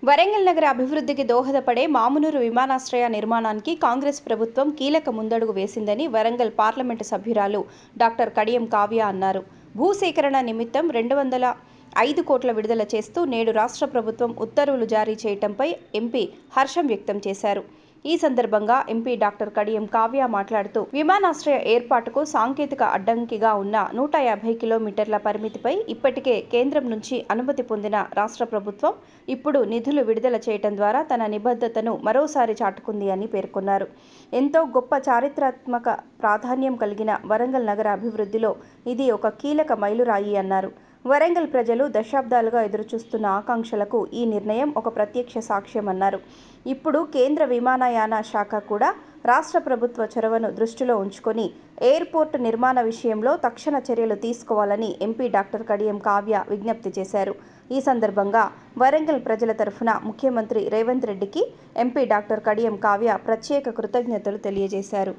వరంగల్ నగర అభివృద్ధికి దోహదపడే మామునూరు విమానాశ్రయ నిర్మాణానికి కాంగ్రెస్ ప్రభుత్వం కీలక ముందడుగు వేసిందని వరంగల్ పార్లమెంటు సభ్యురాలు డాక్టర్ కడియం కావ్య అన్నారు. భూసేకరణ నిమిత్తం 205 కోట్ల విడుదల చేస్తూ నేడు రాష్ట్ర ప్రభుత్వం ఉత్తర్వులు జారీ చేయటంపై ఎంపీ హర్షం వ్యక్తం చేశారు. ఈ సందర్భంగా ఎంపీ డాక్టర్ కడియం కావ్య మాట్లాడుతూ విమానాశ్రయ ఏర్పాటుకు సాంకేతిక అడ్డంకిగా ఉన్న 150 కిలోమీటర్ల పరిమితిపై ఇప్పటికే కేంద్రం నుంచి అనుమతి పొందిన రాష్ట్ర ప్రభుత్వం ఇప్పుడు నిధులు విడుదల చేయటం ద్వారా తన నిబద్ధతను మరోసారి చాటుకుంది అని పేర్కొన్నారు. ఎంతో గొప్ప చారిత్రాత్మక ప్రాధాన్యం కలిగిన వరంగల్ నగర అభివృద్ధిలో ఇది ఒక కీలక మైలురాయి అన్నారు. వరంగల్ ప్రజలు దశాబ్దాలుగా ఎదురుచూస్తున్న ఆకాంక్షలకు ఈ నిర్ణయం ఒక ప్రత్యక్ష సాక్ష్యమన్నారు. ఇప్పుడు కేంద్ర విమానయాన శాఖ కూడా రాష్ట్ర ప్రభుత్వ చొరవను దృష్టిలో ఉంచుకొని ఎయిర్పోర్టు నిర్మాణ విషయంలో తక్షణ చర్యలు తీసుకోవాలని ఎంపీ డాక్టర్ కడియం కావ్య విజ్ఞప్తి చేశారు. ఈ సందర్భంగా వరంగల్ ప్రజల తరఫున ముఖ్యమంత్రి రేవంత్ రెడ్డికి ఎంపీ డాక్టర్ కడియం కావ్య ప్రత్యేక కృతజ్ఞతలు తెలియజేశారు.